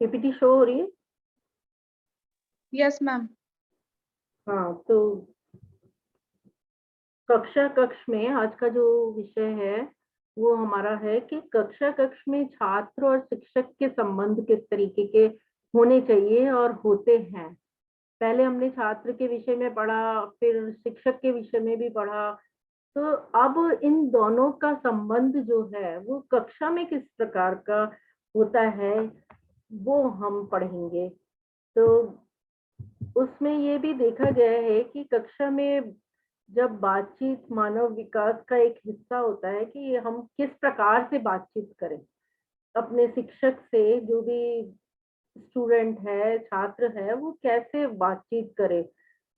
PPT show हो रही है? Yes ma'am. हाँ, तो कक्षा कक्ष में आज का जो विषय है वो हमारा है कि कक्षा कक्ष में छात्र और शिक्षक के संबंध किस तरीके के होने चाहिए और होते हैं। पहले हमने छात्र के विषय में पढ़ा, फिर शिक्षक के विषय में भी पढ़ा। तो अब इन दोनों का संबंध जो है वो कक्षा में किस प्रकार का होता है वो हम पढ़ेंगे। तो उसमें ये भी देखा गया है कि कक्षा में जब बातचीत मानव विकास का एक हिस्सा होता है कि हम किस प्रकार से बातचीत करें अपने शिक्षक से। जो भी स्टूडेंट है, छात्र है, वो कैसे बातचीत करे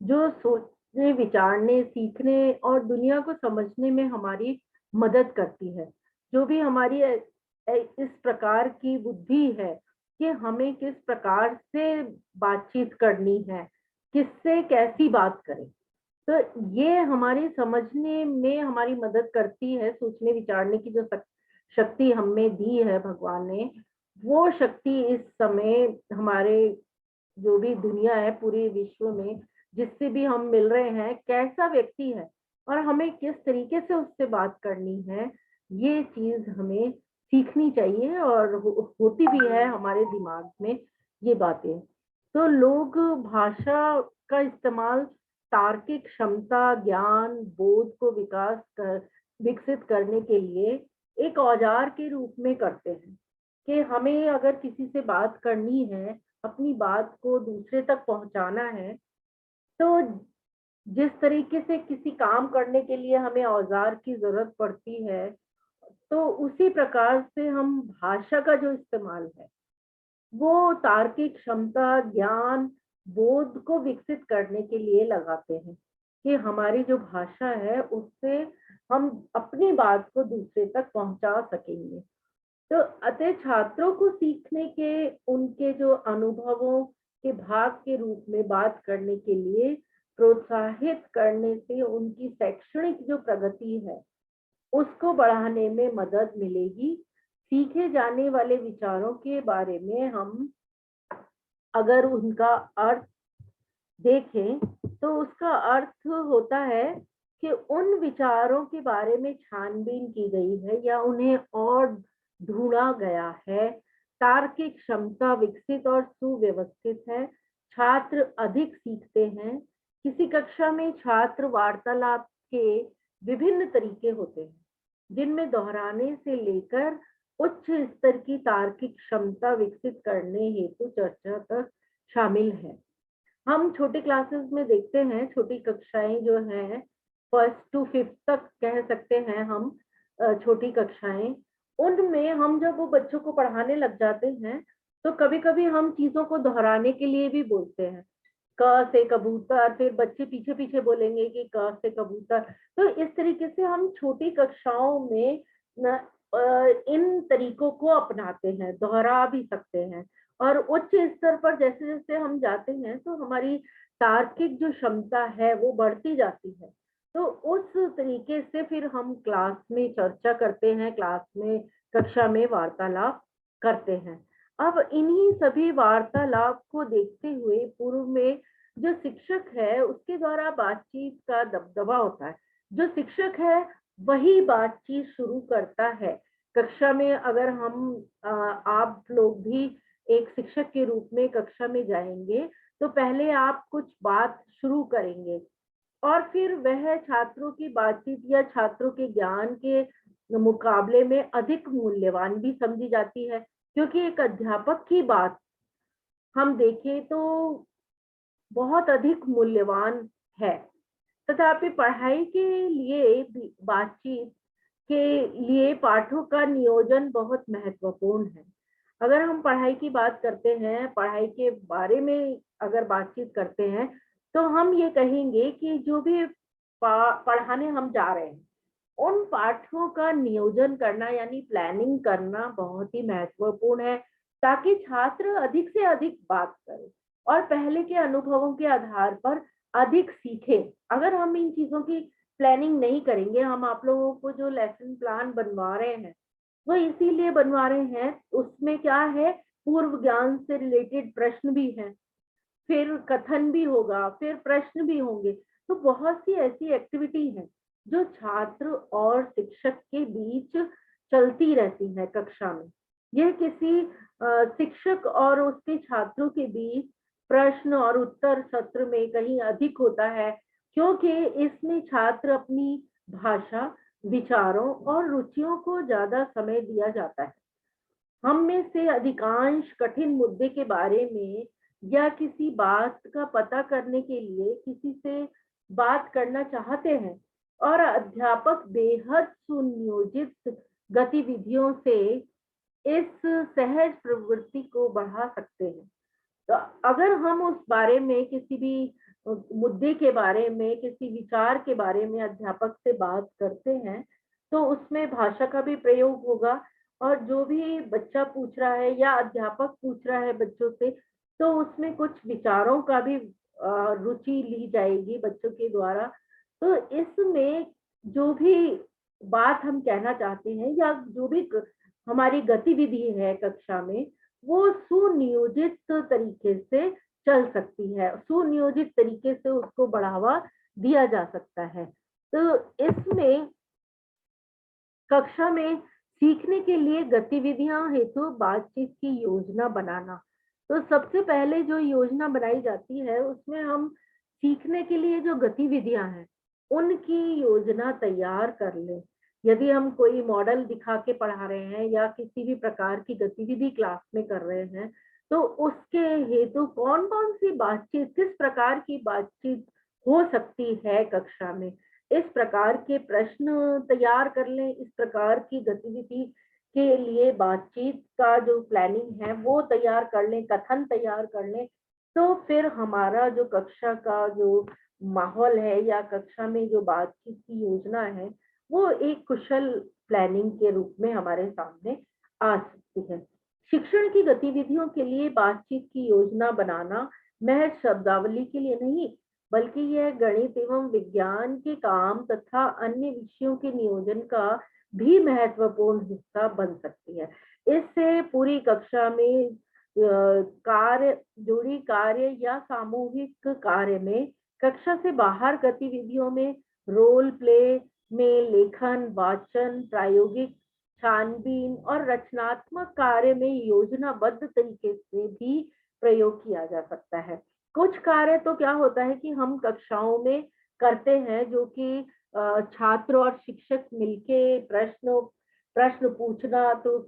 जो सोचने, विचारने, सीखने और दुनिया को समझने में हमारी मदद करती है। जो भी हमारी इस प्रकार की बुद्धि है कि हमें किस प्रकार से बातचीत करनी है, किससे कैसी बात करें। तो ये हमारी समझने में हमारी मदद करती है। सोचने विचारने की जो शक्ति हमें दी है भगवान ने, वो शक्ति इस समय हमारे जो भी दुनिया है पूरे विश्व में, जिससे भी हम मिल रहे हैं, कैसा व्यक्ति है और हमें किस तरीके से उससे बात करनी है, ये चीज हमें सीखनी चाहिए और होती भी है हमारे दिमाग में ये बातें। तो लोग भाषा का इस्तेमाल तार्किक क्षमता, ज्ञान, बोध को विकसित करने के लिए एक औजार के रूप में करते हैं कि हमें अगर किसी से बात करनी है, अपनी बात को दूसरे तक पहुंचाना है, तो जिस तरीके से किसी काम करने के लिए हमें औजार की जरूरत पड़ती है, तो उसी प्रकार से हम भाषा का जो इस्तेमाल है वो तार्किक क्षमता, ज्ञान, बोध को विकसित करने के लिए लगाते हैं कि हमारी जो भाषा है उससे हम अपनी बात को दूसरे तक पहुंचा सकेंगे। तो अतः छात्रों को सीखने के, उनके जो अनुभवों के भाग के रूप में बात करने के लिए प्रोत्साहित करने से उनकी शैक्षणिक जो प्रगति है उसको बढ़ाने में मदद मिलेगी। सीखे जाने वाले विचारों के बारे में हम अगर उनका अर्थ देखें तो उसका अर्थ होता है कि उन विचारों के बारे में छानबीन की गई है या उन्हें और ढूंढा गया है। तार्किक क्षमता विकसित और सुव्यवस्थित है। छात्र अधिक सीखते हैं। किसी कक्षा में छात्र वार्तालाप के विभिन्न तरीके होते हैं जिनमें दोहराने से लेकर उच्च स्तर की तार्किक क्षमता विकसित करने हेतु चर्चा तक शामिल है। हम छोटी क्लासेस में देखते हैं, छोटी कक्षाएं जो हैं, फर्स्ट टू फिफ्थ तक कह सकते हैं हम, छोटी कक्षाएं, उनमें हम जब वो बच्चों को पढ़ाने लग जाते हैं तो कभी कभी हम चीजों को दोहराने के लिए भी बोलते हैं। क से कबूतर, फिर बच्चे पीछे पीछे बोलेंगे कि क से कबूतर। तो इस तरीके से हम छोटी कक्षाओं में इन तरीकों को अपनाते हैं, दोहरा भी सकते हैं। और उच्च स्तर पर जैसे जैसे हम जाते हैं तो हमारी तार्किक जो क्षमता है वो बढ़ती जाती है। तो उस तरीके से फिर हम क्लास में चर्चा करते हैं, क्लास में, कक्षा में वार्तालाप करते हैं। अब इन्हीं सभी वार्तालाप को देखते हुए पूर्व में जो शिक्षक है उसके द्वारा बातचीत का दबदबा होता है। जो शिक्षक है वही बातचीत शुरू करता है। कक्षा में अगर हम आप लोग भी एक शिक्षक के रूप में कक्षा में जाएंगे तो पहले आप कुछ बात शुरू करेंगे और फिर वह छात्रों की बातचीत या छात्रों के ज्ञान के मुकाबले में अधिक मूल्यवान भी समझी जाती है, क्योंकि एक अध्यापक की बात हम देखें तो बहुत अधिक मूल्यवान है। तथापि पढ़ाई के लिए बातचीत के लिए पाठों का नियोजन बहुत महत्वपूर्ण है। अगर हम पढ़ाई की बात करते हैं, पढ़ाई के बारे में अगर बातचीत करते हैं, तो हम ये कहेंगे कि जो भी पढ़ाने हम जा रहे हैं उन पाठों का नियोजन करना यानी प्लानिंग करना बहुत ही महत्वपूर्ण है, ताकि छात्र अधिक से अधिक बात करें और पहले के अनुभवों के आधार पर अधिक सीखे। अगर हम इन चीजों की प्लानिंग नहीं करेंगे, हम आप लोगों को जो लेसन प्लान बनवा रहे हैं वो इसीलिए बनवा रहे हैं, उसमें क्या है पूर्व ज्ञान से रिलेटेड प्रश्न भी हैं, फिर कथन भी होगा, फिर प्रश्न भी होंगे। तो बहुत सी ऐसी एक्टिविटी है जो छात्र और शिक्षक के बीच चलती रहती है कक्षा में। यह किसी शिक्षक और उसके छात्रों के बीच प्रश्न और उत्तर सत्र में कहीं अधिक होता है, क्योंकि इसमें छात्र अपनी भाषा, विचारों और रुचियों को ज्यादा समय दिया जाता है। हम में से अधिकांश कठिन मुद्दे के बारे में या किसी बात का पता करने के लिए किसी से बात करना चाहते हैं, और अध्यापक बेहद सुनियोजित गतिविधियों से इस सहज प्रवृत्ति को बढ़ा सकते हैं। तो अगर हम उस बारे में किसी भी मुद्दे के बारे में, किसी विचार के बारे में अध्यापक से बात करते हैं, तो उसमें भाषा का भी प्रयोग होगा, और जो भी बच्चा पूछ रहा है या अध्यापक पूछ रहा है बच्चों से, तो उसमें कुछ विचारों का भी रुचि ली जाएगी बच्चों के द्वारा। तो इसमें जो भी बात हम कहना चाहते हैं या जो भी हमारी गतिविधि है कक्षा में, वो सुनियोजित तरीके से चल सकती है, सुनियोजित तरीके से उसको बढ़ावा दिया जा सकता है। तो इसमें कक्षा में सीखने के लिए गतिविधियां हेतु बातचीत की योजना बनाना। तो सबसे पहले जो योजना बनाई जाती है उसमें हम सीखने के लिए जो गतिविधियां हैं उनकी योजना तैयार कर लें। यदि हम कोई मॉडल दिखा के पढ़ा रहे हैं या किसी भी प्रकार की गतिविधि क्लास में कर रहे हैं, तो उसके हेतु कौन कौन सी बातचीत, किस प्रकार की बातचीत हो सकती है कक्षा में, इस प्रकार के प्रश्न तैयार कर लें। इस प्रकार की गतिविधि के लिए बातचीत का जो प्लानिंग है वो तैयार कर लें, कथन तैयार कर लें। तो फिर हमारा जो कक्षा का जो माहौल है या कक्षा में जो बातचीत की योजना है, वो एक कुशल प्लानिंग के रूप में हमारे सामने आ सकती है। शिक्षण की गतिविधियों के लिए बातचीत की योजना बनाना महज शब्दावली के लिए नहीं, बल्कि यह गणित एवं विज्ञान के काम तथा अन्य विषयों के नियोजन का भी महत्वपूर्ण हिस्सा बन सकती है। इससे पूरी कक्षा में कार्य, जोड़ी कार्य या सामूहिक कार्य में, कक्षा से बाहर गतिविधियों में, रोल प्ले में, लेखन, वाचन, प्रायोगिक छानबीन और रचनात्मक कार्य में योजनाबद्ध तरीके से भी प्रयोग किया जा सकता है। कुछ कार्य तो क्या होता है कि हम कक्षाओं में करते हैं, जो कि छात्र और शिक्षक मिलके प्रश्न प्रश्न पूछना, तो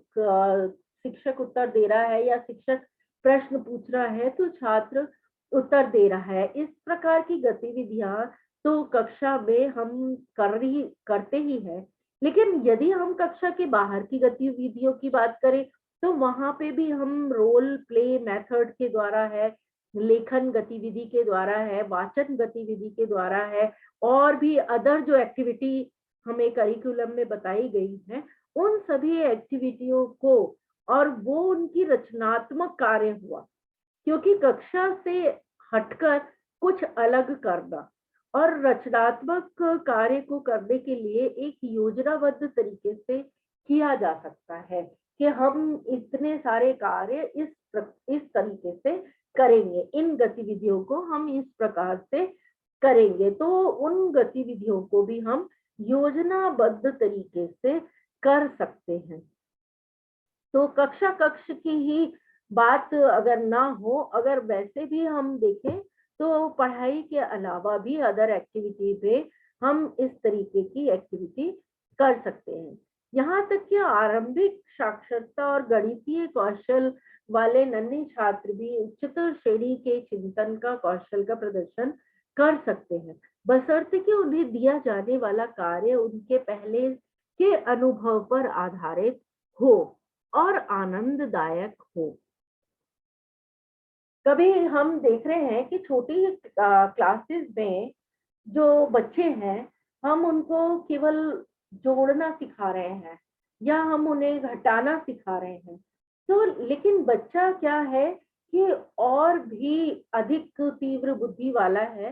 शिक्षक उत्तर दे रहा है या शिक्षक प्रश्न पूछ रहा है तो छात्र उत्तर दे रहा है। इस प्रकार की गतिविधियां तो कक्षा में हम करते ही हैं। लेकिन यदि हम कक्षा के बाहर की गतिविधियों की बात करें, तो वहां पे भी हम रोल प्ले मेथड के द्वारा है, लेखन गतिविधि के द्वारा है, वाचन गतिविधि के द्वारा है, और भी अदर जो एक्टिविटी हमें करिकुलम में बताई गई है, उन सभी एक्टिविटियों को, और वो उनकी रचनात्मक कार्य हुआ, क्योंकि कक्षा से हटकर कुछ अलग करना और रचनात्मक कार्य को करने के लिए एक योजनाबद्ध तरीके से किया जा सकता है कि हम इतने सारे कार्य इस तरीके से करेंगे, इन गतिविधियों को हम इस प्रकार से करेंगे। तो उन गतिविधियों को भी हम योजनाबद्ध तरीके से कर सकते हैं। तो कक्ष की ही बात अगर ना हो, अगर वैसे भी हम देखें, तो पढ़ाई के अलावा भी अदर एक्टिविटी पे हम इस तरीके की एक्टिविटी कर सकते हैं। यहाँ तक कि आरंभिक साक्षरता और गणितीय कौशल वाले नन्हे छात्र भी उच्चतर श्रेणी के चिंतन का कौशल का प्रदर्शन कर सकते हैं, बशर्ते कि उन्हें दिया जाने वाला कार्य उनके पहले के अनुभव पर आधारित हो और आनंददायक हो। कभी हम देख रहे हैं कि छोटी क्लासेस में जो बच्चे हैं, हम उनको केवल जोड़ना सिखा रहे हैं या हम उन्हें घटाना सिखा रहे हैं। तो लेकिन बच्चा क्या है कि और भी अधिक तीव्र बुद्धि वाला है,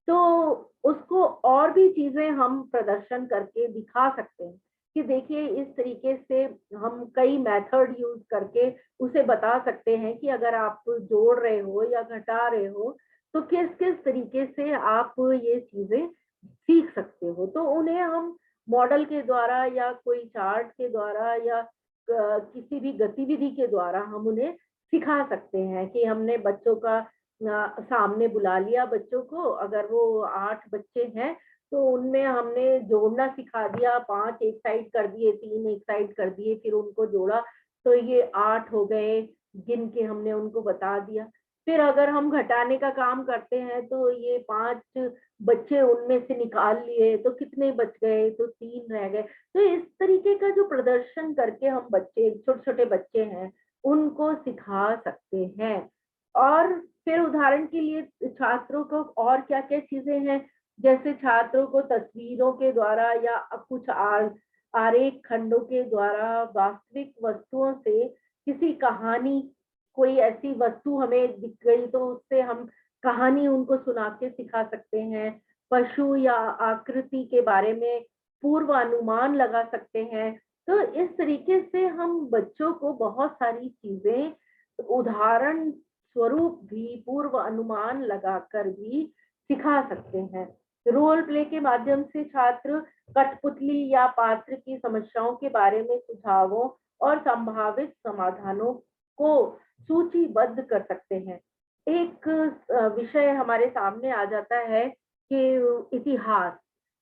तो उसको और भी चीजें हम प्रदर्शन करके दिखा सकते हैं। कि देखिए इस तरीके से हम कई मेथड यूज करके उसे बता सकते हैं कि अगर आप जोड़ रहे हो या घटा रहे हो तो किस किस तरीके से आप ये चीजें सीख सकते हो। तो उन्हें हम मॉडल के द्वारा या कोई चार्ट के द्वारा या किसी भी गतिविधि के द्वारा हम उन्हें सिखा सकते हैं कि हमने बच्चों का सामने बुला लिया बच्चों को, अगर वो 8 बच्चे हैं तो उनमें हमने जोड़ना सिखा दिया, 5 एक साइड कर दिए, 3 एक साइड कर दिए, फिर उनको जोड़ा तो ये 8 हो गए, गिन के हमने उनको बता दिया। फिर अगर हम घटाने का काम करते हैं तो ये 5 बच्चे उनमें से निकाल लिए तो कितने बच गए, तो 3 रह गए। तो इस तरीके का जो प्रदर्शन करके हम बच्चे, छोटे-छोटे बच्चे हैं, उनको सिखा सकते हैं। और फिर उदाहरण के लिए छात्रों को और क्या-क्या चीजें हैं, जैसे छात्रों को तस्वीरों के द्वारा या कुछ आरेख खंडों के द्वारा वास्तविक वस्तुओं से किसी कहानी, कोई ऐसी वस्तु हमें दिख गई तो उससे हम कहानी उनको सुना के सिखा सकते हैं। पशु या आकृति के बारे में पूर्वानुमान लगा सकते हैं। तो इस तरीके से हम बच्चों को बहुत सारी चीजें उदाहरण स्वरूप भी पूर्व अनुमान लगाकर भी सिखा सकते हैं। रोल प्ले के माध्यम से छात्र कठपुतली या पात्र की समस्याओं के बारे में सुझावों और संभावित समाधानों को सूचीबद्ध कर सकते हैं। एक विषय हमारे सामने आ जाता है कि इतिहास।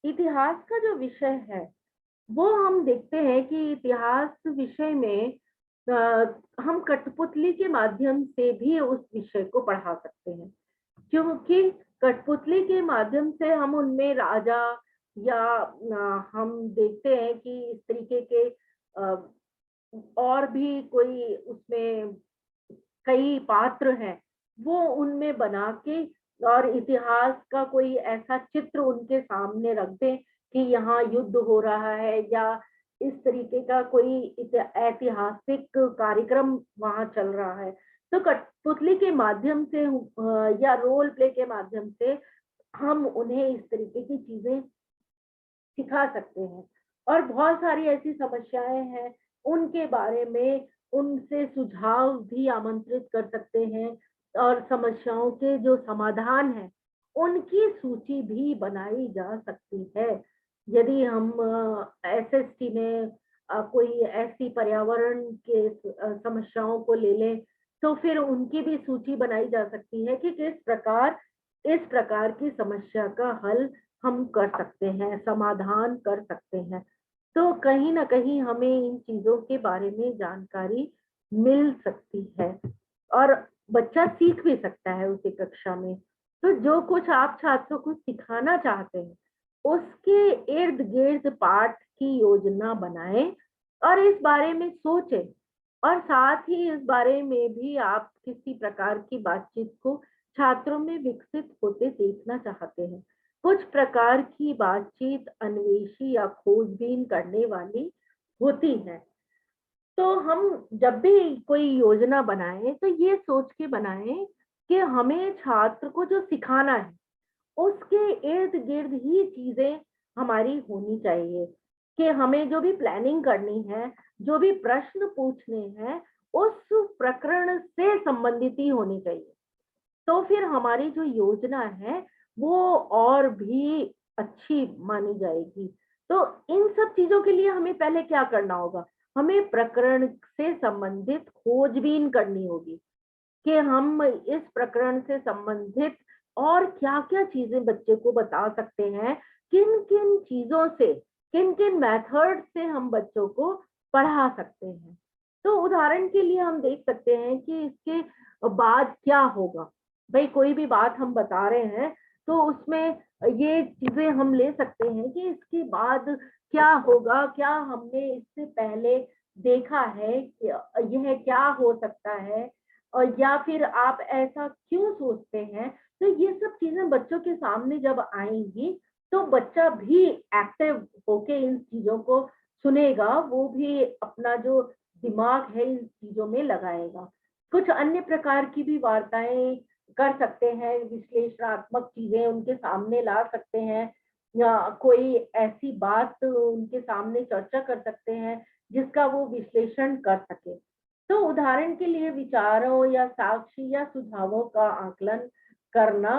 इतिहास का जो विषय है वो हम देखते हैं कि इतिहास विषय में हम कठपुतली के माध्यम से भी उस विषय को पढ़ा सकते हैं, क्योंकि कठपुतली के माध्यम से हम उनमें राजा या हम देखते हैं कि इस तरीके के और भी कोई उसमें कई पात्र हैं, वो उनमें बना के और इतिहास का कोई ऐसा चित्र उनके सामने रख दें कि यहाँ युद्ध हो रहा है या इस तरीके का कोई ऐतिहासिक कार्यक्रम वहां चल रहा है। तो कठपुतली के माध्यम से या रोल प्ले के माध्यम से हम उन्हें इस तरीके की चीजें सिखा सकते हैं। और बहुत सारी ऐसी समस्याएं हैं, उनके बारे में उनसे सुझाव भी आमंत्रित कर सकते हैं और समस्याओं के जो समाधान हैं, उनकी सूची भी बनाई जा सकती है। यदि हम एसएसटी में कोई ऐसी पर्यावरण के समस्याओं को ले लें, तो फिर उनकी भी सूची बनाई जा सकती है कि किस प्रकार इस प्रकार की समस्या का हल हम कर सकते हैं, समाधान कर सकते हैं। तो कहीं न कहीं हमें इन चीज़ों के बारे में जानकारी मिल सकती है और बच्चा सीख भी सकता है उसी कक्षा में। तो जो कुछ आप छात्रों को सिखाना चाहते हैं, उसके इर्द-गिर्द पाठ की योजना बनाएँ और इस बारे में सोचें और साथ ही इस बारे में भी आप किसी प्रकार की बातचीत को छात्रों में विकसित होते देखना चाहते हैं। कुछ प्रकार की बातचीत अन्वेषी या खोजबीन करने वाली होती है। तो हम जब भी कोई योजना बनाएं तो ये सोच के बनाएं कि हमें छात्र को जो सिखाना है उसके इर्द गिर्द ही चीजें हमारी होनी चाहिए, कि हमें जो भी प्लानिंग करनी है, जो भी प्रश्न पूछने हैं, उस प्रकरण से संबंधित ही होनी चाहिए। तो फिर हमारी जो योजना है वो और भी अच्छी मानी जाएगी। तो इन सब चीजों के लिए हमें पहले क्या करना होगा? हमें प्रकरण से संबंधित खोजबीन करनी होगी कि हम इस प्रकरण से संबंधित और क्या-क्या चीजें बच्चे को बता सकते हैं, किन-किन चीजों से, किन-किन मेथड से हम बच्चों को पढ़ा सकते हैं। तो उदाहरण के लिए हम देख सकते हैं कि इसके बाद क्या होगा। भई कोई भी बात हम बता रहे हैं, तो उसमें ये चीज़ें हम ले सकते हैं कि इसके बाद क्या होगा? क्या हमने इससे पहले देखा है कि यह क्या हो सकता है? और या फिर आप ऐसा क्यों सोचते हैं? तो ये सब चीज़ें बच्चों के सामने जब आएँगी, तो बच्चा भी एक्टिव होके इन चीज़ों को सुनेगा, वो भी अपना जो दिमाग है इन चीज़ों में लगाएगा। कुछ अन्य प्रकार की भी वार्ताएँ कर सकते हैं, विश्लेषणात्मक चीज़ें उनके सामने ला सकते हैं। या कोई ऐसी बात उनके सामने चर्चा कर सकते हैं जिसका वो विश्लेषण कर सके। तो उदाहरण के लिए विचारों या साक्ष्य या सुझावों का आकलन करना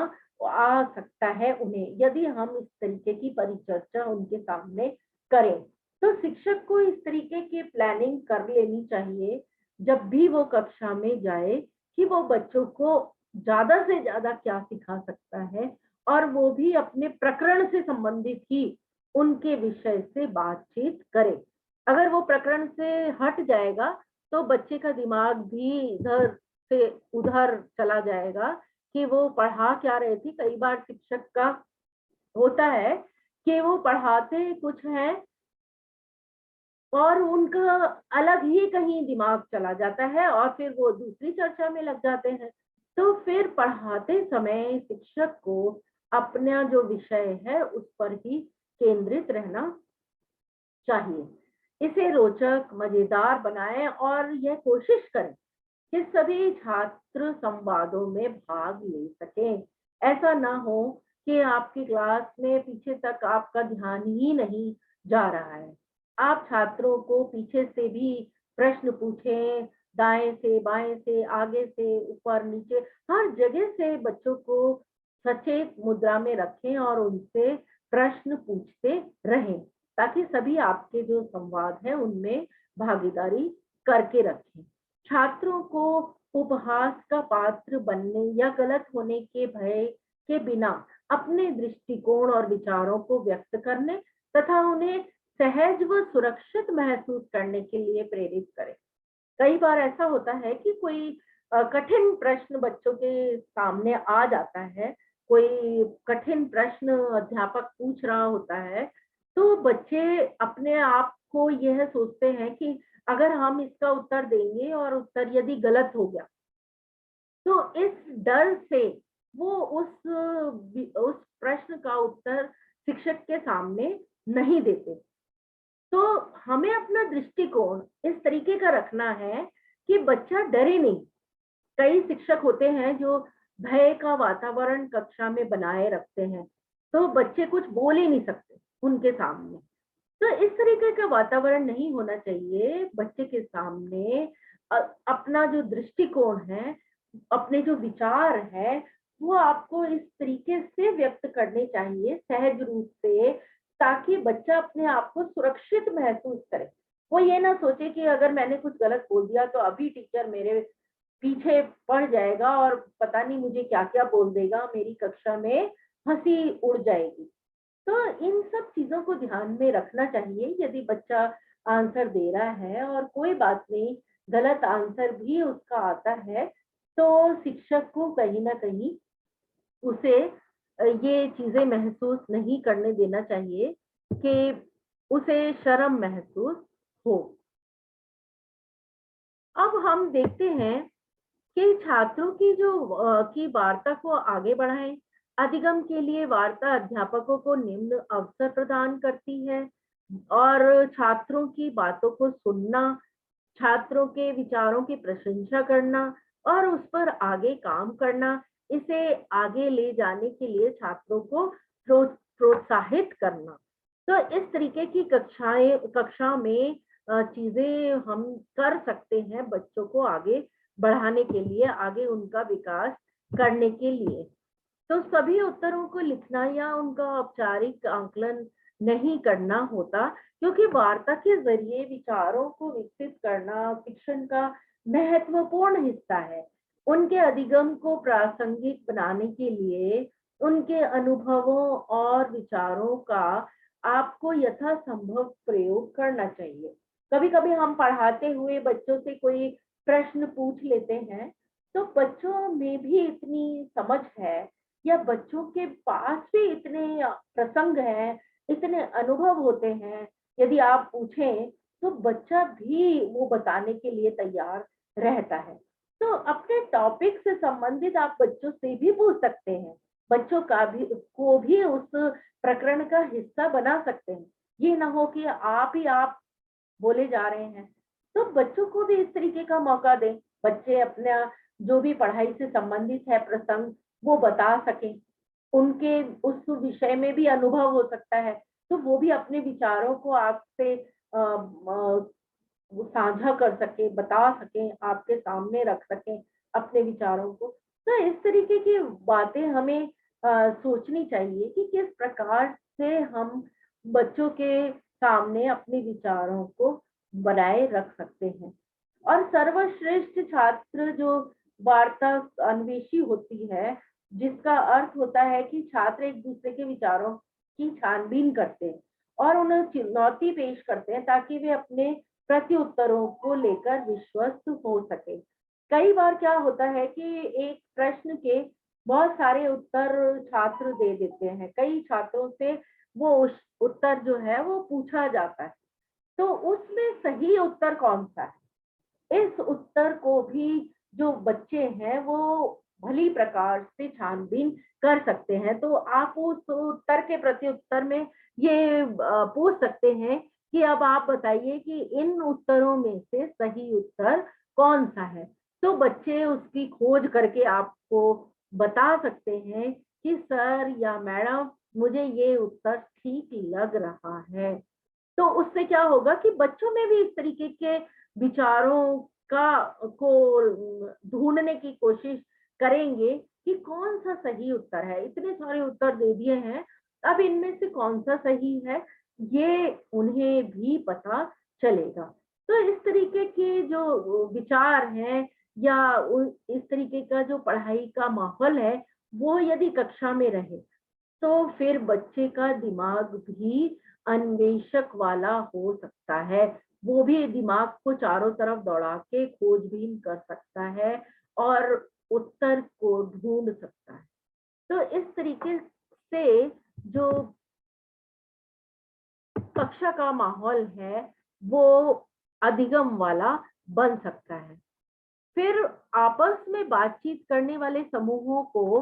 आ सकता है उन्हें, यदि हम इस तरीके की परिचर्चा उनके सामने करें। तो शिक्षक को इस तरीके की प्लानिंग कर लेनी चाहिए जब भी वो कक्षा में जाए, कि वो बच्चों को ज्यादा से ज्यादा क्या सिखा सकता है, और वो भी अपने प्रकरण से संबंधित ही उनके विषय से बातचीत करे। अगर वो प्रकरण से हट जाएगा तो बच्चे का दिमाग भी इधर से उधर चला जाएगा कि वो पढ़ा क्या रहे थे। कई बार शिक्षक का होता है कि वो पढ़ाते कुछ हैं और उनका अलग ही कहीं दिमाग चला जाता है और फिर वो दूसरी चर्चा में लग जाते हैं। तो फिर पढ़ाते समय शिक्षक को अपना जो विषय है उस पर ही केंद्रित रहना चाहिए। इसे रोचक, मजेदार बनाएं और यह कोशिश करें कि सभी छात्र संवादों में भाग ले सकें। ऐसा ना हो कि आपकी क्लास में पीछे तक आपका ध्यान ही नहीं जा रहा है। आप छात्रों को पीछे से भी प्रश्न पूछें, दाएं से, बाएं से, आगे से, ऊपर, नीचे, हर जगह से बच्चों को सचेत मुद्रा में रखें और उनसे प्रश्न पूछते रहें, ताकि सभी आपके जो संवाद है उनमें भागीदारी करके रखें। छात्रों को उपहास का पात्र बनने या गलत होने के भय के बिना अपने दृष्टिकोण और विचारों को व्यक्त करने तथा उन्हें सहज व सुरक्षित महसूस करने के लिए प्रेरित करें। कई बार ऐसा होता है कि कोई कठिन प्रश्न बच्चों के सामने आ जाता है, कोई कठिन प्रश्न अध्यापक पूछ रहा होता है, तो बच्चे अपने आप को यह सोचते हैं कि अगर हम इसका उत्तर देंगे और उत्तर यदि गलत हो गया, तो इस डर से वो उस प्रश्न का उत्तर शिक्षक के सामने नहीं देते। तो हमें अपना दृष्टिकोण इस तरीके का रखना है कि बच्चा डरे नहीं। कई शिक्षक होते हैं जो भय का वातावरण कक्षा में बनाए रखते हैं, तो बच्चे कुछ बोल ही नहीं सकते उनके सामने। तो इस तरीके का वातावरण नहीं होना चाहिए। बच्चे के सामने अपना जो दृष्टिकोण है, अपने जो विचार है, वो आपको इस तरीके से व्यक्त करने चाहिए सहज रूप से, ताकि बच्चा अपने आप को सुरक्षित महसूस करे। वो ये ना सोचे कि अगर मैंने कुछ गलत बोल दिया तो अभी टीचर मेरे पीछे पड़ जाएगा और पता नहीं मुझे क्या-क्या बोल देगा, मेरी कक्षा में हंसी उड़ जाएगी। तो इन सब चीजों को ध्यान में रखना चाहिए। यदि बच्चा आंसर दे रहा है और कोई बात नहीं, गलत आंसर भी उसका आता है, तो शिक्षक को कहीं ना कहीं उसे ये चीजें महसूस नहीं करने देना चाहिए कि उसे शर्म महसूस हो। अब हम देखते हैं कि छात्रों की जो की वार्ता को आगे बढ़ाएं। अधिगम के लिए वार्ता अध्यापकों को निम्न अवसर प्रदान करती है और छात्रों की बातों को सुनना, छात्रों के विचारों की प्रशंसा करना और उस पर आगे काम करना। इसे आगे ले जाने के लिए छात्रों को प्रोत्साहित करना। तो इस तरीके की कक्षा में चीजें हम कर सकते हैं बच्चों को आगे बढ़ाने के लिए, आगे उनका विकास करने के लिए। तो सभी उत्तरों को लिखना या उनका औपचारिक आंकलन नहीं करना होता, क्योंकि वार्ता के जरिए विचारों को विकसित करना शिक्षण का महत्वपूर्ण हिस्सा है। उनके अधिगम को प्रासंगिक बनाने के लिए उनके अनुभवों और विचारों का आपको यथासंभव प्रयोग करना चाहिए। कभी कभी हम पढ़ाते हुए बच्चों से कोई प्रश्न पूछ लेते हैं, तो बच्चों में भी इतनी समझ है या बच्चों के पास भी इतने प्रसंग हैं, इतने अनुभव होते हैं, यदि आप पूछें तो बच्चा भी वो बताने के लिए तैयार रहता है। तो अपने टॉपिक से संबंधित आप बच्चों से भी पूछ सकते हैं, बच्चों को भी उस प्रकरण का हिस्सा बना सकते हैं। ये ना हो कि आप बोले जा रहे हैं। तो बच्चों को भी इस तरीके का मौका दें, बच्चे अपना जो भी पढ़ाई से संबंधित है प्रसंग वो बता सकें। उनके उस विषय में भी अनुभव हो सकता है, तो वो भी अपने विचारों को आपसे वो साझा कर सके, बता सकें, आपके सामने रख सकें अपने विचारों को। तो इस तरीके की बातें हमें सोचनी चाहिए कि किस प्रकार से हम बच्चों के सामने अपने विचारों को बनाए रख सकते हैं। और सर्वश्रेष्ठ छात्र जो वार्ता अन्वेषी होती है, जिसका अर्थ होता है कि छात्र एक दूसरे के विचारों की छानबीन करते हैं और उन्हें चुनौती पेश करते हैं ताकि वे अपने प्रत्युत्तरों को लेकर विश्वस्त हो सके। कई बार क्या होता है कि एक प्रश्न के बहुत सारे उत्तर छात्र दे देते हैं, कई छात्रों से वो उत्तर जो है वो पूछा जाता है, तो उसमें सही उत्तर कौन सा है, इस उत्तर को भी जो बच्चे हैं वो भली प्रकार से छानबीन कर सकते हैं। तो आप उस उत्तर के प्रति उत्तर में ये पूछ सकते हैं कि अब आप बताइए कि इन उत्तरों में से सही उत्तर कौन सा है। तो बच्चे उसकी खोज करके आपको बता सकते हैं कि सर या मैडम, मुझे ये उत्तर ठीक लग रहा है। तो उससे क्या होगा कि बच्चों में भी इस तरीके के विचारों का को ढूंढने की कोशिश करेंगे कि कौन सा सही उत्तर है। इतने सारे उत्तर दे दिए हैं, अब इनमें से कौन सा सही है, ये उन्हें भी पता चलेगा। तो इस तरीके के जो विचार हैं या इस तरीके का जो पढ़ाई का माहौल है, वो यदि कक्षा में रहे, तो फिर बच्चे का दिमाग भी अन्वेषक वाला हो सकता है। वो भी दिमाग को चारों तरफ दौड़ा के खोजबीन कर सकता है और उत्तर को ढूंढ सकता है। तो इस तरीके से जो कक्षा का माहौल है वो अधिगम वाला बन सकता है। फिर आपस में बातचीत करने वाले समूहों को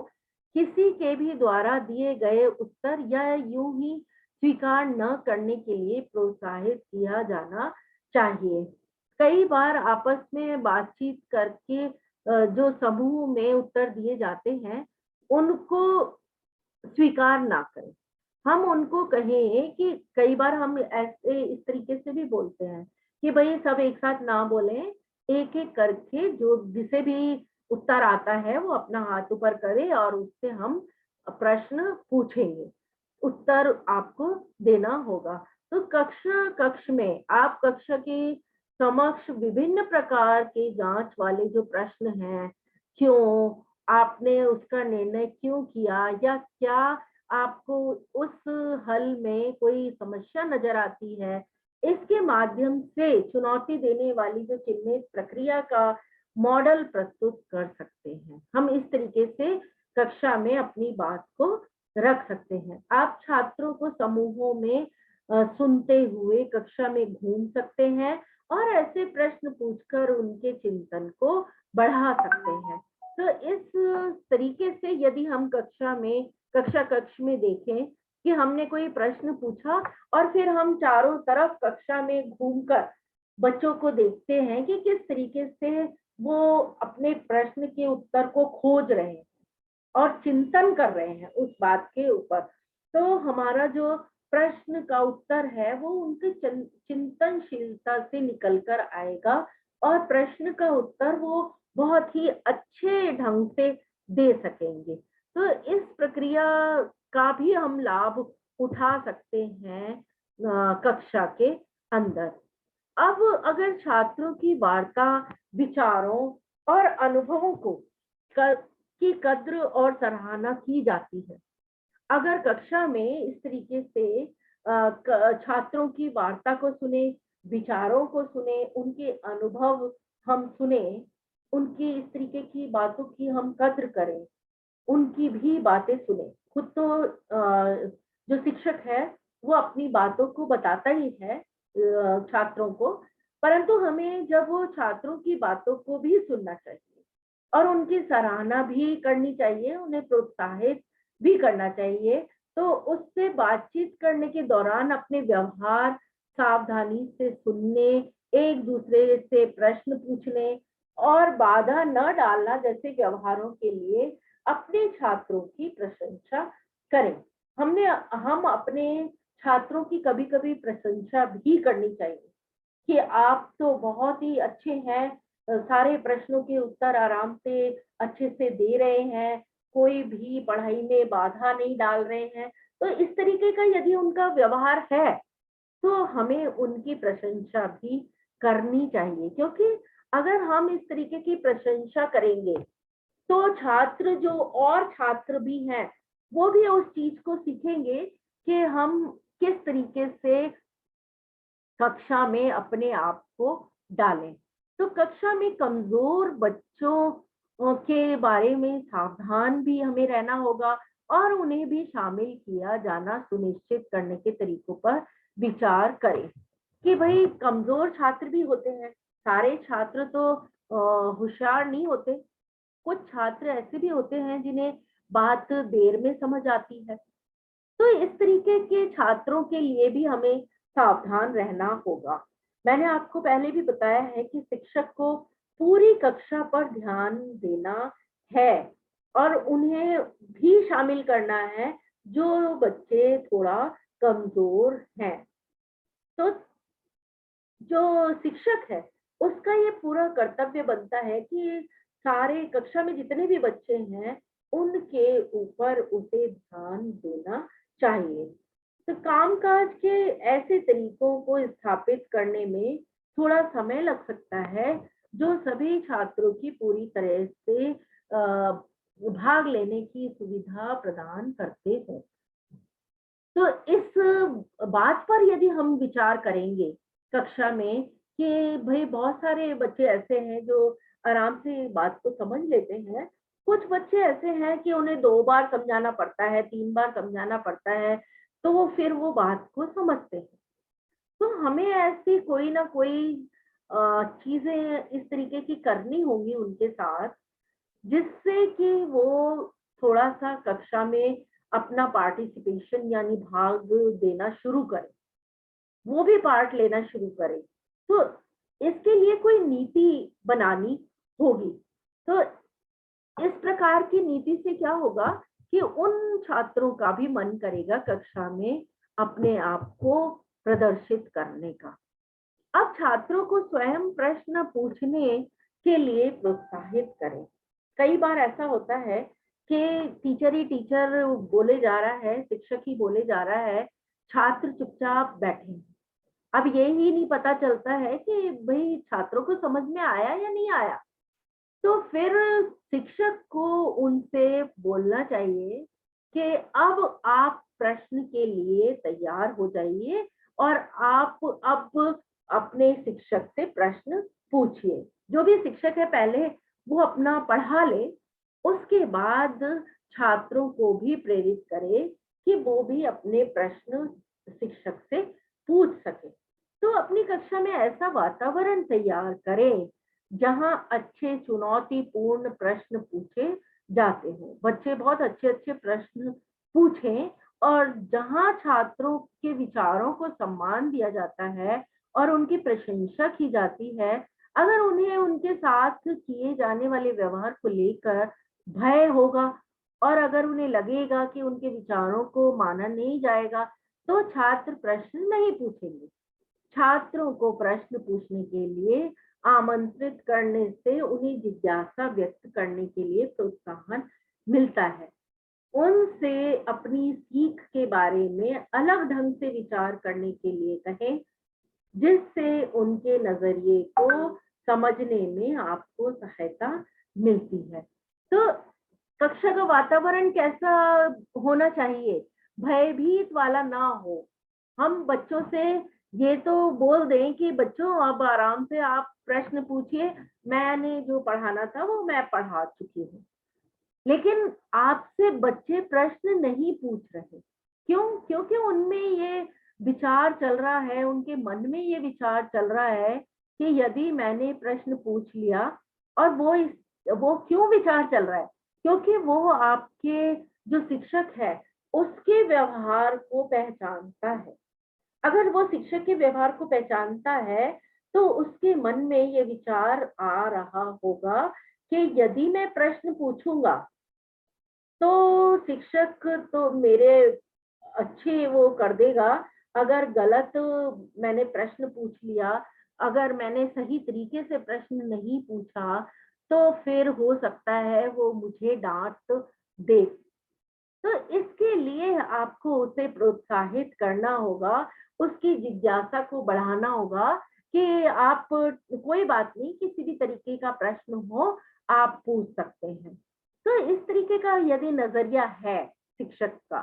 किसी के भी द्वारा दिए गए उत्तर या यूं ही स्वीकार न करने के लिए प्रोत्साहित किया जाना चाहिए। कई बार आपस में बातचीत करके जो समूह में उत्तर दिए जाते हैं, उनको स्वीकार ना करें। हम उनको कहें कि कई बार हम ऐसे इस तरीके से भी बोलते हैं कि भई सब एक साथ ना बोलें, एक-एक करके जो जिसे भी उत्तर आता है वो अपना हाथ ऊपर करे और उससे हम प्रश्न पूछेंगे। उत्तर आपको देना होगा। तो कक्ष में आप कक्षा के समक्ष विभिन्न प्रकार के जाँच वाले जो प्रश्न हैं, क्यों, आपने उसका निर्णय क्यों किया या क्या आपको उस हल में कोई समस्या नज़र आती है, इसके माध्यम से चुनौती देने वाली जो चिह्नित प्रक्रिया का मॉडल प्रस्तुत कर सकते हैं। हम इस तरीके से कक्षा में अपनी बात को रख सकते हैं। आप छात्रों को समूहों में सुनते हुए कक्षा में घूम सकते हैं और ऐसे प्रश्न पूछकर उनके चिंतन को बढ़ा सकते हैं। तो इस तरीके से यदि हम कक्षा कक्ष में देखें कि हमने कोई प्रश्न पूछा और फिर हम चारों तरफ कक्षा में घूमकर बच्चों को देखते हैं कि किस तरीके से वो अपने प्रश्न के उत्तर को खोज रहे हैं और चिंतन कर रहे हैं उस बात के ऊपर। तो हमारा जो प्रश्न का उत्तर है वो उनकी चिंतनशीलता से निकल कर आएगा और प्रश्न का उत्तर वो बहुत ही अच्छे ढंग से दे सकेंगे। तो इस प्रक्रिया का भी हम लाभ उठा सकते हैं कक्षा के अंदर। अब अगर छात्रों की वार्ता, विचारों और अनुभवों को की कद्र और सराहना की जाती है। अगर कक्षा में इस तरीके से छात्रों की वार्ता को सुने, विचारों को सुने, उनके अनुभव हम सुने, उनकी इस तरीके की बातों की हम कद्र करें, उनकी भी बातें सुने। खुद तो जो शिक्षक है वो अपनी बातों को बताता ही है छात्रों को, परंतु हमें जब वो छात्रों की बातों को भी सुनना चाहिए और उनकी सराहना भी करनी चाहिए, उन्हें प्रोत्साहित भी करना चाहिए। तो उससे बातचीत करने के दौरान अपने व्यवहार सावधानी से सुनने, एक दूसरे से प्रश्न पूछने और बाधा न डालना जैसे व्यवहारों के लिए अपने छात्रों की प्रशंसा करें। हम अपने छात्रों की कभी-कभी प्रशंसा भी करनी चाहिए कि आप तो बहुत ही अच्छे हैं, सारे प्रश्नों के उत्तर आराम से अच्छे से दे रहे हैं, कोई भी पढ़ाई में बाधा नहीं डाल रहे हैं। तो इस तरीके का यदि उनका व्यवहार है, तो हमें उनकी प्रशंसा भी करनी चाहिए, क्योंकि अगर हम इस तरीके की प्रशंसा करेंगे, तो छात्र भी हैं, वो भी उस चीज को सीखेंगे कि हम किस तरीके से कक्षा में अपने आप को डालें। तो कक्षा में कमजोर बच्चों के बारे में सावधान भी हमें रहना होगा और उन्हें भी शामिल किया जाना सुनिश्चित करने के तरीकों पर विचार करें कि भाई कमजोर छात्र भी होते हैं, सारे छात्र तो होशियार नहीं होते। कुछ छात्र ऐसे भी होते हैं जिन्हें बात देर में समझ आती है। तो इस तरीके के छात्रों के लिए भी हमें सावधान रहना होगा। मैंने आपको पहले भी बताया है कि शिक्षक को पूरी कक्षा पर ध्यान देना है और उन्हें भी शामिल करना है जो बच्चे थोड़ा कमजोर हैं। तो जो शिक्षक है, उसका ये पूरा कर्तव्य बनता है कि सारे कक्षा में जितने भी बच्चे हैं, उनके ऊपर उसे ध्यान देना चाहिए। तो कामकाज के ऐसे तरीकों को स्थापित करने में थोड़ा समय लग सकता है, जो सभी छात्रों की पूरी तरह से भाग लेने की सुविधा प्रदान करते हों। तो इस बात पर यदि हम विचार करेंगे कक्षा में कि भाई बहुत सारे बच्चे ऐसे हैं जो आराम से बात को समझ लेते हैं, कुछ बच्चे ऐसे हैं कि उन्हें 2 बार समझाना पड़ता है, 3 बार समझाना पड़ता है, तो वो फिर वो बात को समझते हैं। तो हमें ऐसी कोई ना कोई चीज़ें इस तरीके की करनी होंगी उनके साथ, जिससे कि वो थोड़ा-सा कक्षा में अपना पार्टिसिपेशन यानी भाग देना शुरू करें, वो भी पार्ट लेना शुरू करें। तो इसके लिए कोई नीति बनानी होगी। तो इस प्रकार की नीति से क्या होगा कि उन छात्रों का भी मन करेगा कक्षा में अपने आप को प्रदर्शित करने का। अब छात्रों को स्वयं प्रश्न पूछने के लिए प्रोत्साहित करें। कई बार ऐसा होता है कि टीचर ही टीचर बोले जा रहा है, शिक्षक ही बोले जा रहा है, छात्र चुपचाप बैठे हैं। अब ये ही नहीं पता चलता है कि भाई छात्रों को समझ में आया या नहीं आया। तो फिर शिक्षक को उनसे बोलना चाहिए कि अब आप प्रश्न के लिए तैयार हो जाइए और आप अब अपने शिक्षक से प्रश्न पूछिए। जो भी शिक्षक है पहले वो अपना पढ़ा ले, उसके बाद छात्रों को भी प्रेरित करे कि वो भी अपने प्रश्न शिक्षक से पूछ सके। तो अपनी कक्षा में ऐसा वातावरण तैयार करें जहां अच्छे चुनौतीपूर्ण प्रश्न पूछे जाते हों। बच्चे बहुत अच्छे-अच्छे प्रश्न पूछें और जहां छात्रों के विचारों को सम्मान दिया जाता है और उनकी प्रशंसा की जाती है, अगर उन्हें उनके साथ किए जाने वाले व्यवहार को लेकर भय होगा और अगर उन्हें लगेगा कि उनके विचारों को माना नहीं जाएगा, तो छात्र प्रश्न नहीं पूछेंगे। छात्रों को प्रश्न पूछने के लिए आमंत्रित करने से उन्हें जिज्ञासा व्यक्त करने के लिए प्रोत्साहन मिलता है। उनसे अपनी सीख के बारे में अलग ढंग से विचार करने के लिए कहें, जिससे उनके नजरिए को समझने में आपको सहायता मिलती है। तो कक्षा का वातावरण कैसा होना चाहिए? भयभीत वाला ना हो। हम बच्चों से ये तो बोल दें कि बच्चों अब आराम से आप प्रश्न पूछिए, मैंने जो पढ़ाना था वो मैं पढ़ा चुकी हूँ। लेकिन आपसे बच्चे प्रश्न नहीं पूछ रहे। क्यों? क्योंकि उनमें ये विचार चल रहा है, उनके मन में ये विचार चल रहा है कि यदि मैंने प्रश्न पूछ लिया और वो क्यों विचार चल रहा है? क्योंकि वो आपके जो शिक्षक है, उसके व्यवहार को पहचानता है। अगर वो शिक्षक के व्यवहार को पहचानता है, तो उसके मन में ये विचार आ रहा होगा कि यदि मैं प्रश्न पूछूंगा तो शिक्षक तो मेरे अच्छे वो कर देगा। अगर गलत मैंने प्रश्न पूछ लिया, अगर मैंने सही तरीके से प्रश्न नहीं पूछा, तो फिर हो सकता है वो मुझे डाँट दे। तो इसके लिए आपको उसे प्रोत्साहित करना होगा, उसकी जिज्ञासा को बढ़ाना होगा कि आप कोई बात नहीं, किसी भी तरीके का प्रश्न हो, आप पूछ सकते हैं। तो इस तरीके का यदि नज़रिया है शिक्षक का,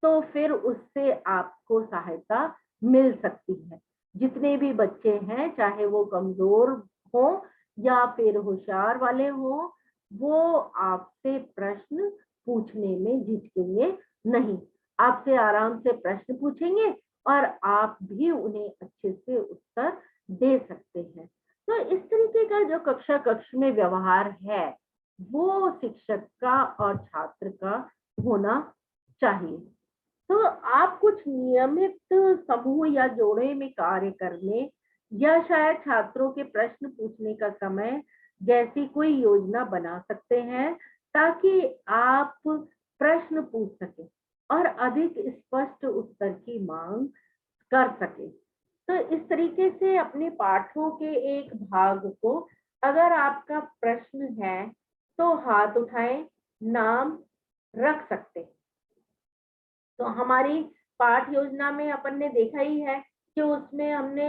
तो फिर उससे आपको सहायता मिल सकती है। जितने भी बच्चे हैं, चाहे वो कमज़ोर हों या फिर होशियार वाले हों, वो आपसे प्रश्न पूछने में झिझकेंगे नहीं। आपसे आराम से प्रश्न पूछेंगे और आप भी उन्हें अच्छे से उत्तर दे सकते हैं। तो इस तरीके का जो कक्षा कक्ष में व्यवहार है, वो शिक्षक का और छात्र का होना चाहिए। तो आप कुछ नियमित समूह या जोड़े में कार्य करने या शायद छात्रों के प्रश्न पूछने का समय जैसी कोई योजना बना सकते हैं, ताकि आप प्रश्न पूछ सकें और अधिक स्पष्ट उत्तर की मांग कर सकें। तो इस तरीके से अपने पाठों के एक भाग को, अगर आपका प्रश्न है, तो हाथ उठाएं, नाम रख सकते हैं। तो हमारी पाठ योजना में अपन ने देखा ही है कि उसमें हमने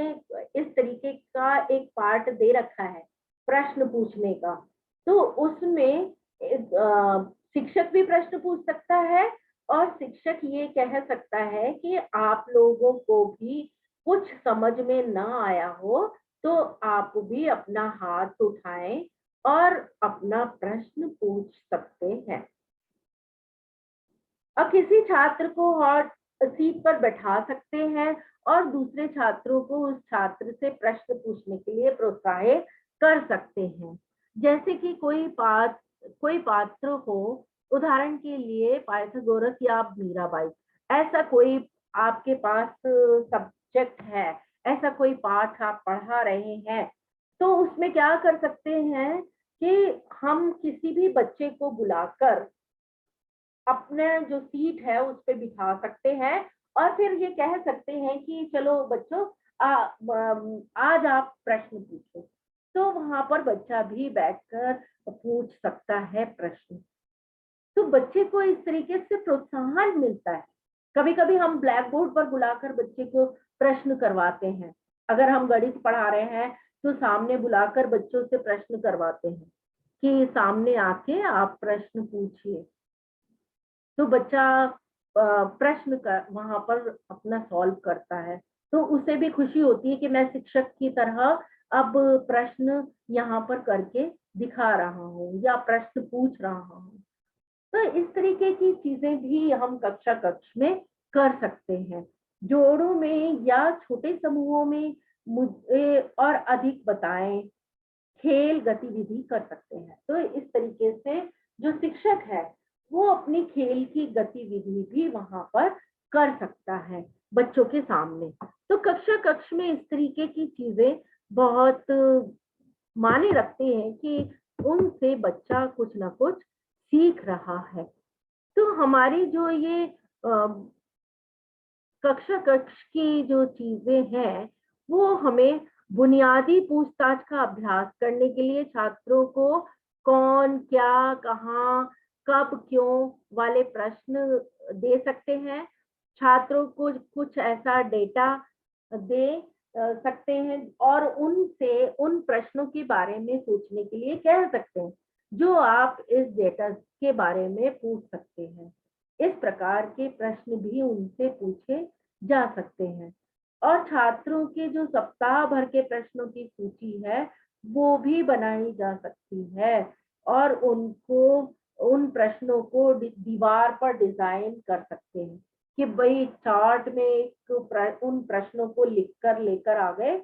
इस तरीके का एक पार्ट दे रखा है प्रश्न पूछने का। तो उसमें शिक्षक भी प्रश्न पूछ सकता है और शिक्षक ये कह सकता है कि आप लोगों को भी कुछ समझ में ना आया हो, तो आप भी अपना हाथ उठाएं और अपना प्रश्न पूछ सकते हैं। अब किसी छात्र को हॉट सीट पर बैठा सकते हैं और दूसरे छात्रों को उस छात्र से प्रश्न पूछने के लिए प्रोत्साहित कर सकते हैं। जैसे कि कोई पात्र हो, उदाहरण के लिए पाइथागोरस या मीराबाई, ऐसा कोई आपके पास सब्जेक्ट है, ऐसा कोई पाठ आप पढ़ा रहे हैं, तो उसमें क्या कर सकते हैं कि हम किसी भी बच्चे को बुलाकर अपने जो सीट है उस पे बिठा सकते हैं और फिर ये कह सकते हैं कि चलो बच्चों, आज आप प्रश्न पूछो। तो वहां पर बच्चा भी बैठकर पूछ सकता है प्रश्न। तो बच्चे को इस तरीके से प्रोत्साहन मिलता है। कभी कभी हम ब्लैक बोर्ड पर बुलाकर बच्चे को प्रश्न करवाते हैं। अगर हम गणित पढ़ा रहे हैं, तो सामने बुलाकर बच्चों से प्रश्न करवाते हैं कि सामने आके आप प्रश्न पूछिए। तो बच्चा प्रश्न कर वहां पर अपना सॉल्व करता है, तो उसे भी खुशी होती है कि मैं शिक्षक की तरह अब प्रश्न यहाँ पर करके दिखा रहा हूँ या प्रश्न पूछ रहा हूँ। तो इस तरीके की चीजें भी हम कक्षा कक्ष में कर सकते हैं। जोड़ों में या छोटे समूहों में मुझे और अधिक बताएं, खेल गतिविधि कर सकते हैं। तो इस तरीके से जो शिक्षक है, वो अपनी खेल की गतिविधि भी वहां पर कर सकता है बच्चों के सामने। तो कक्षा कक्ष में इस तरीके की चीजें बहुत माने रखते हैं कि उनसे बच्चा कुछ ना कुछ सीख रहा है। तो हमारी जो ये कक्षा कक्ष की जो चीजें हैं, वो हमें बुनियादी पूछताछ का अभ्यास करने के लिए छात्रों को कौन, क्या, कहाँ, कब, क्यों वाले प्रश्न दे सकते हैं। छात्रों को कुछ ऐसा डेटा दे सकते हैं और उनसे उन प्रश्नों के बारे में सोचने के लिए कह सकते हैं, जो आप इस डेटा के बारे में पूछ सकते हैं। इस प्रकार के प्रश्न भी उनसे पूछे जा सकते हैं। और छात्रों के जो सप्ताह भर के प्रश्नों की सूची है, वो भी बनाई जा सकती है और उनको उन प्रश्नों को दीवार पर डिजाइन कर सकते हैं कि भाई चार्ट में उन प्रश्नों को लिख कर लेकर आ गए,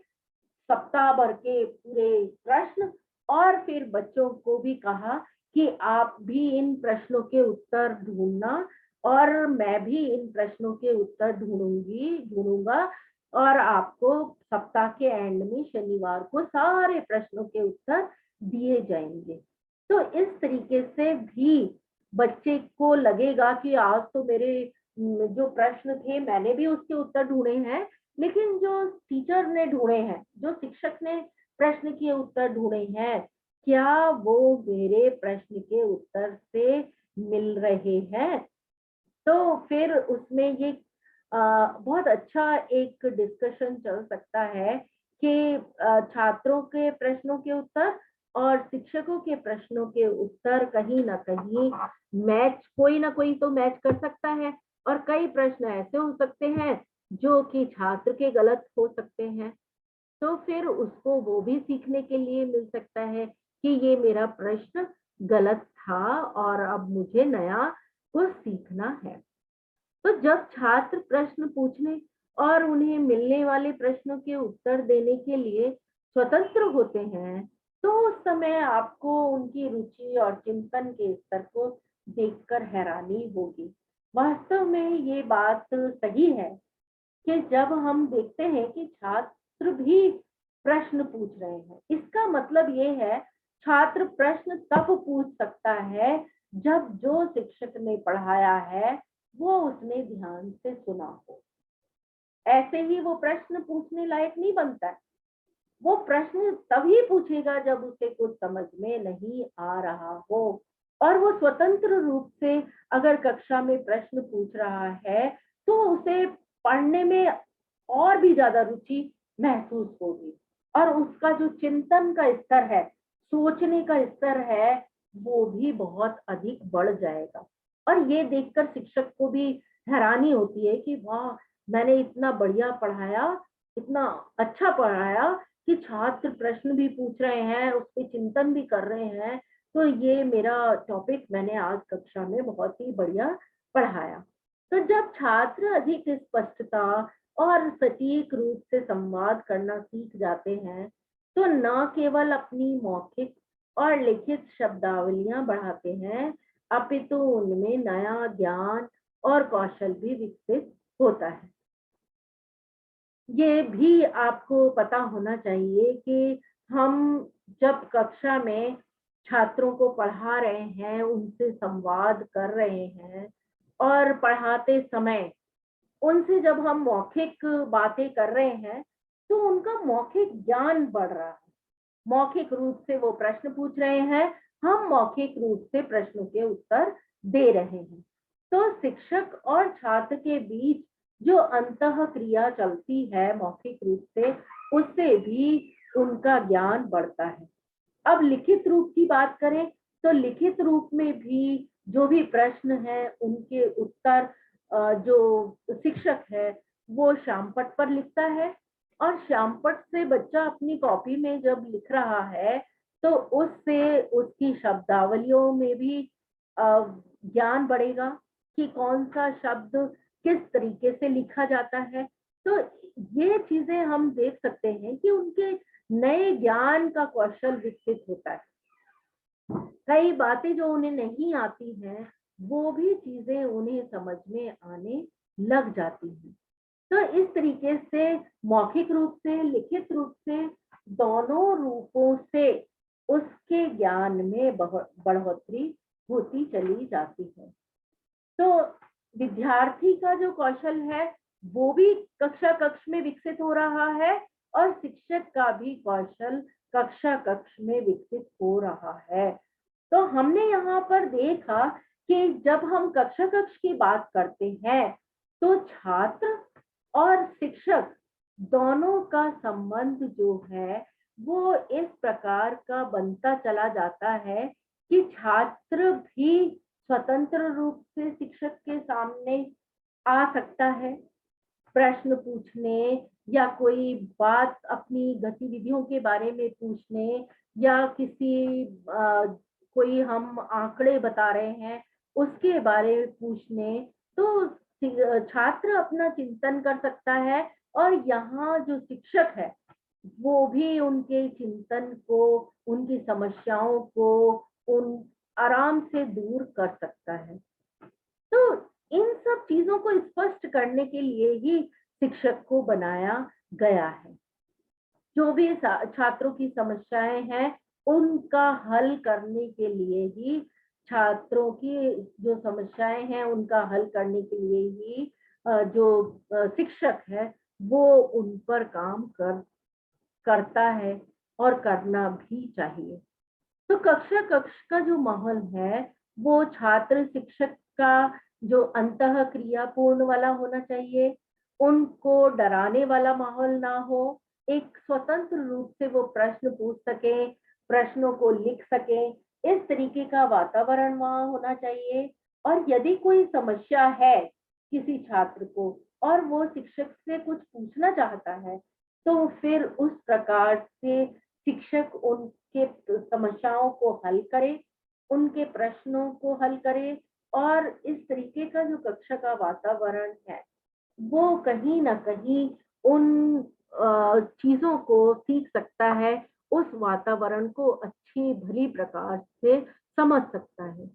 सप्ताह भर के पूरे प्रश्न। और फिर बच्चों को भी कहा कि आप भी इन प्रश्नों के उत्तर ढूंढना और मैं भी इन प्रश्नों के उत्तर ढूंढूंगा और आपको सप्ताह के एंड में शनिवार को सारे प्रश्नों के उत्तर दिए जाएंगे। तो इस तरीके से भी बच्चे को लगेगा कि आज तो मेरे जो प्रश्न थे मैंने भी उसके उत्तर ढूंढे हैं, लेकिन जो टीचर ने ढूंढे हैं, जो शिक्षक ने प्रश्न के उत्तर ढूंढे हैं, क्या वो मेरे प्रश्न के उत्तर से मिल रहे हैं? तो फिर उसमें ये बहुत अच्छा एक डिस्कशन चल सकता है कि छात्रों के प्रश्नों के उत्तर और शिक्षकों के प्रश्नों के उत्तर कहीं ना कहीं मैच, कोई ना कोई तो मैच कर सकता है, और कई प्रश्न ऐसे हो सकते हैं जो कि छात्र के गलत हो सकते हैं। तो फिर उसको वो भी सीखने के लिए मिल सकता है कि ये मेरा प्रश्न गलत था और अब मुझे नया कुछ सीखना है। तो जब छात्र प्रश्न पूछने और उन्हें मिलने वाले प्रश्नों के उत्तर देने के लिए स्वतंत्र होते हैं, तो उस समय आपको उनकी रुचि और चिंतन के स्तर को देखकर हैरानी होगी। वास्तव में ये बात सही है कि जब हम देखते हैं कि छात्र भी प्रश्न पूछ रहे हैं, इसका मतलब ये है छात्र प्रश्न तब पूछ सकता है जब जो शिक्षक ने पढ़ाया है वो उसने ध्यान से सुना हो। ऐसे ही वो प्रश्न पूछने लायक नहीं बनता है। वो प्रश्न तभी पूछेगा जब उसे कुछ समझ में नहीं आ रहा हो, और वो स्वतंत्र रूप से अगर कक्षा में प्रश्न पूछ रहा है तो उसे पढ़ने में और भी ज्यादा रुचि महसूस होगी, और उसका जो चिंतन का स्तर है, सोचने का स्तर है, वो भी बहुत अधिक बढ़ जाएगा। और ये देखकर शिक्षक को भी हैरानी होती है कि वाह, मैंने इतना बढ़िया पढ़ाया, इतना अच्छा पढ़ाया कि छात्र प्रश्न भी पूछ रहे हैं, उस पे चिंतन भी कर रहे हैं। तो ये मेरा टॉपिक मैंने आज कक्षा में बहुत ही बढ़िया पढ़ाया। तो जब छात्र अधिक स्पष्टता और सटीक रूप से संवाद करना सीख जाते हैं, तो न केवल अपनी मौखिक और लिखित शब्दावलियां बढ़ाते हैं, अपितु उनमें नया ज्ञान और कौशल भी विकसित होता है। ये भी आपको पता होना चाहिए कि हम जब कक्षा में छात्रों को पढ़ा रहे हैं, उनसे संवाद कर रहे हैं, और पढ़ाते समय उनसे जब हम मौखिक बातें कर रहे हैं, तो उनका मौखिक ज्ञान बढ़ रहा है। मौखिक रूप से वो प्रश्न पूछ रहे हैं, हम मौखिक रूप से प्रश्नों के उत्तर दे रहे हैं। तो शिक्षक और छात्र के बीच जो अंतः क्रिया चलती है मौखिक रूप से, उससे भी उनका ज्ञान बढ़ता है। अब लिखित रूप की बात करें, तो लिखित रूप में भी जो भी प्रश्न है उनके उत्तर जो शिक्षक है वो श्यामपट्ट पर लिखता है, और श्यामपट्ट से बच्चा अपनी कॉपी में जब लिख रहा है तो उससे उसकी शब्दावलियों में भी ज्ञान बढ़ेगा कि कौन सा शब्द किस तरीके से लिखा जाता है। तो ये चीजें हम देख सकते हैं कि उनके नए ज्ञान का कौशल विकसित होता है। कई बातें जो उन्हें नहीं आती हैं, वो भी चीजें उन्हें समझ में आने लग जाती हैं। तो इस तरीके से मौखिक रूप से, लिखित रूप से, दोनों रूपों से उसके ज्ञान में बढ़ोतरी होती चली जाती है। तो विद्यार्थी का जो कौशल है वो भी कक्षा कक्ष में विकसित हो रहा है, और शिक्षक का भी कौशल कक्षा कक्ष में विकसित हो रहा है। तो हमने यहाँ पर देखा कि जब हम कक्षा कक्ष की बात करते हैं तो छात्र और शिक्षक दोनों का संबंध जो है वो इस प्रकार का बनता चला जाता है कि छात्र भी स्वतंत्र रूप से शिक्षक के सामने आ सकता है प्रश्न पूछने, या कोई बात अपनी गतिविधियों के बारे में पूछने, या किसी कोई हम आंकड़े बता रहे हैं उसके बारे में पूछने। तो छात्र अपना चिंतन कर सकता है, और यहाँ जो शिक्षक है वो भी उनके चिंतन को, उनकी समस्याओं को उन आराम से दूर कर सकता है। तो इन सब चीजों को स्पष्ट करने के लिए ही शिक्षक को बनाया गया है। जो भी छात्रों की समस्याएं हैं उनका हल करने के लिए ही छात्रों की जो समस्याएं हैं उनका हल करने के लिए ही जो शिक्षक है वो उन पर काम करता है और करना भी चाहिए। तो कक्षा कक्ष का जो माहौल है वो छात्र शिक्षक का जो अंतः क्रियापूर्ण वाला होना चाहिए, उनको डराने वाला माहौल ना हो, एक स्वतंत्र रूप से वो प्रश्न पूछ सके, प्रश्नों को लिख सके, इस तरीके का वातावरण वहां होना चाहिए। और यदि कोई समस्या है किसी छात्र को और वो शिक्षक से कुछ पूछना चाहता है, तो फिर उस प्रकार से शिक्षक उनके समस्याओं को हल करे, उनके प्रश्नों को हल करे। और इस तरीके का जो कक्षा का वातावरण है वो कहीं न कहीं उन चीज़ों को सीख सकता है, उस वातावरण को अच्छी भली प्रकार से समझ सकता है।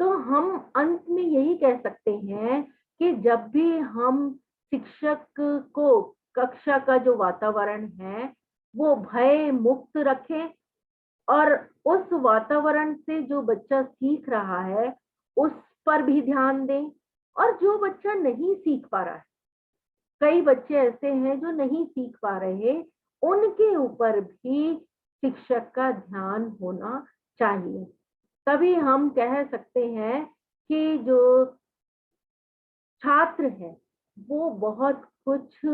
तो हम अंत में यही कह सकते हैं कि जब भी हम शिक्षक को कक्षा का जो वातावरण है, वो भय मुक्त रखें और उस वातावरण से जो बच्चा सीख रहा है, उस पर भी ध्यान दें। और जो बच्चा नहीं सीख पा रहा है, कई बच्चे ऐसे हैं जो नहीं सीख पा रहे, उनके ऊपर भी शिक्षक का ध्यान होना चाहिए। तभी हम कह सकते हैं कि जो छात्र है, वो बहुत कुछ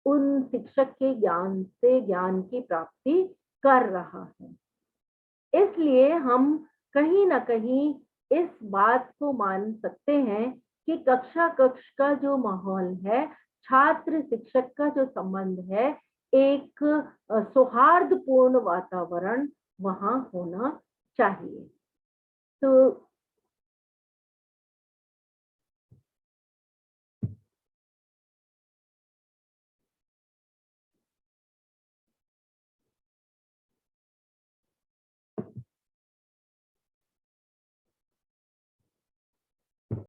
उन शिक्षक के ज्ञान से ज्ञान की प्राप्ति कर रहा है। इसलिए हम कहीं न कहीं इस बात को मान सकते हैं कि कक्षा कक्ष का जो माहौल है, छात्र शिक्षक का जो संबंध है, एक सौहार्दपूर्ण वातावरण वहाँ होना चाहिए। तो